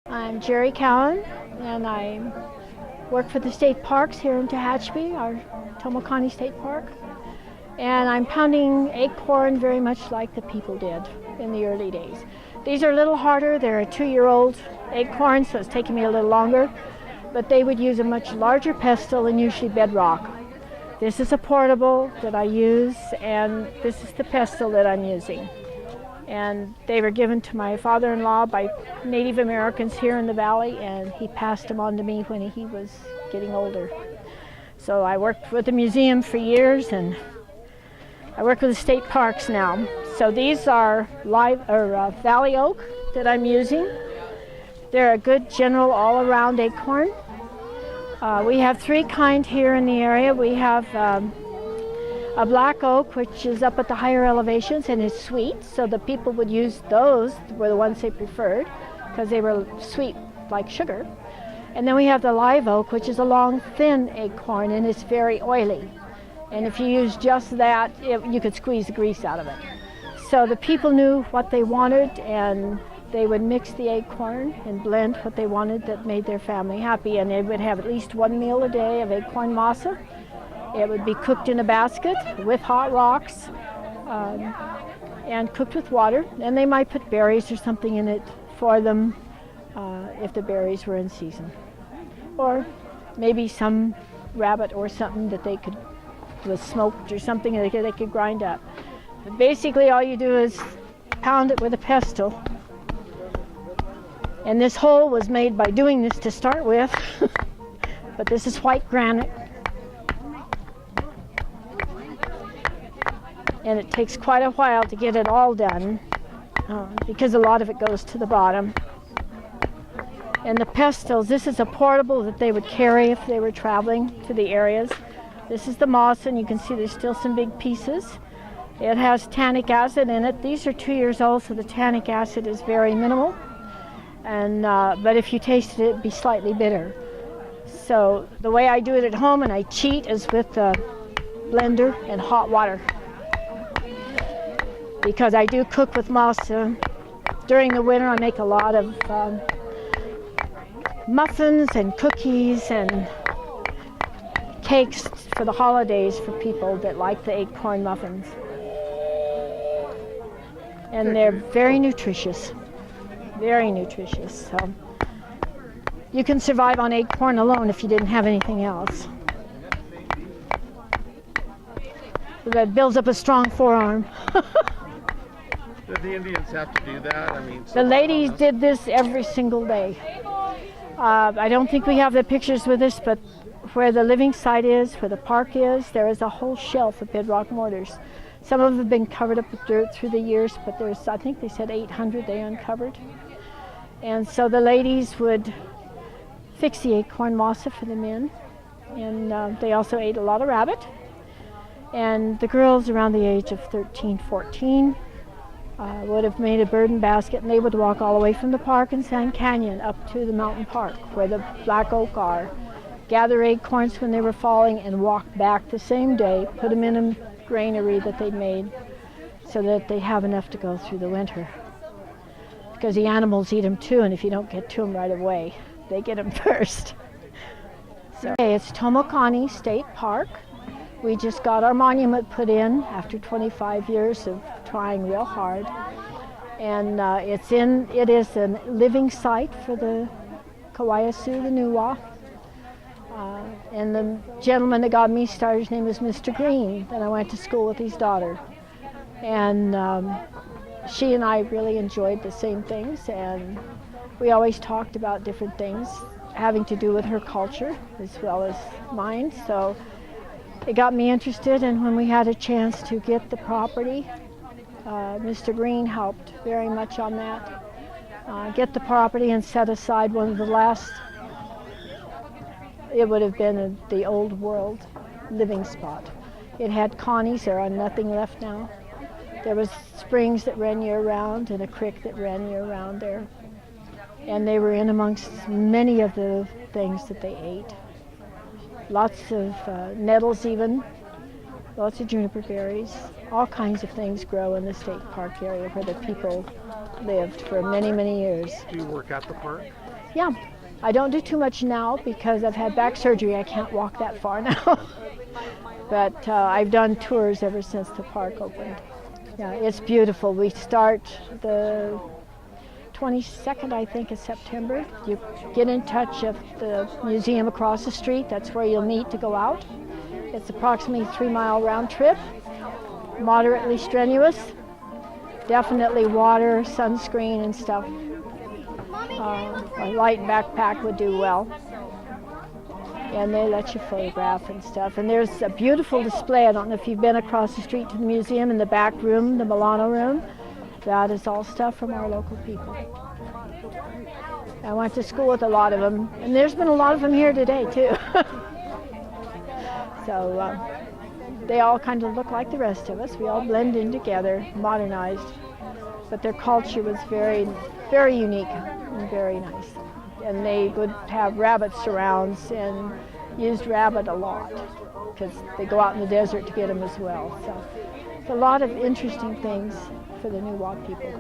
I'm Jerry Cowan, and I work for the state parks here in Tehachapi, our Tomokani State Park. And I'm pounding acorn very much like the people did in the early days. These are a little harder. They're a 2-year-old acorn, so it's taking me a little longer. But they would use a much larger pestle and usually bedrock. This is a portable that I use, and this is the pestle that I'm using. And they were given to my father-in-law by Native Americans here in the valley, and he passed them on to me when he was getting older. So I worked with the museum for years, and I work with the state parks now. So these are valley oak that I'm using. They're a good general all-around acorn. We have 3 kinds here in the area. We have a black oak, which is up at the higher elevations and is sweet, so the people would use those, were the ones they preferred, because they were sweet like sugar. And then we have the live oak, which is a long, thin acorn, and it's very oily. And if you use just that, you could squeeze the grease out of it. So the people knew what they wanted, and they would mix the acorn and blend what they wanted that made their family happy. And they would have at least 1 meal a day of acorn masa. It would be cooked in a basket with hot rocks and cooked with water. And they might put berries or something in it for them if the berries were in season. Or maybe some rabbit or something that they could, was smoked or something that they could grind up. But basically all you do is pound it with a pestle. And this hole was made by doing this to start with. But this is white granite. And it takes quite a while to get it all done because a lot of it goes to the bottom. And the pestles, this is a portable that they would carry if they were traveling to the areas. This is the moss, and you can see there's still some big pieces. It has tannic acid in it. These are 2 years old, so the tannic acid is very minimal. And but if you tasted it, it'd be slightly bitter. So the way I do it at home, and I cheat, is with a blender and hot water. Because I do cook with masa. During the winter I make a lot of muffins and cookies and cakes for the holidays for people that like the acorn muffins. And they're very nutritious, very nutritious. So you can survive on acorn alone if you didn't have anything else. That builds up a strong forearm. Did the Indians have to do that? I mean, the ladies did this every single day. I don't think we have the pictures with us, but where the living site is, where the park is, there is a whole shelf of bedrock mortars. Some of them have been covered up with dirt through the years, but there's, I think they said 800 they uncovered. And so the ladies would fix the acorn masa for the men, and they also ate a lot of rabbit. And the girls around the age of 13, 14 would have made a burden basket, and they would walk all the way from the park in Sand Canyon up to the mountain park where the black oak are, gather acorns when they were falling, and walk back the same day, put them in a granary that they'd made so that they have enough to go through the winter. Because the animals eat them too, and if you don't get to them right away, they get them first. So it's Tomokani State Park. We just got our monument put in after 25 years of trying real hard. And it is a living site for the Kawayasu, the Nuwa. And the gentleman that got me started, his name was Mr. Green, and I went to school with his daughter. And she and I really enjoyed the same things, and we always talked about different things having to do with her culture as well as mine. So it got me interested, and when we had a chance to get the property, Mr. Green helped very much on that. Get the property and set aside one of the last, it would have been the old world living spot. It had connies, there are nothing left now. There was springs that ran year-round and a creek that ran year-round there. And they were in amongst many of the things that they ate. Lots of nettles even, lots of juniper berries, all kinds of things grow in the state park area where the people lived for many, many years. Do you work at the park? Yeah, I don't do too much now because I've had back surgery. I can't walk that far now. But I've done tours ever since the park opened. Yeah, it's beautiful. We start the 22nd, I think, of September. You get in touch with the museum across the street. That's where you'll meet to go out. It's approximately a 3-mile round trip, moderately strenuous. Definitely water, sunscreen, and stuff. A light backpack would do well. And they let you photograph and stuff. And there's a beautiful display. I don't know if you've been across the street to the museum in the back room, the Milano room. That is all stuff from our local people. I went to school with a lot of them, and there's been a lot of them here today too. So they all kind of look like the rest of us. We all blend in together, modernized. But their culture was very, very unique and very nice. And they would have rabbit surrounds and used rabbit a lot because they go out in the desert to get them as well. So it's a lot of interesting things for the Nuwa people.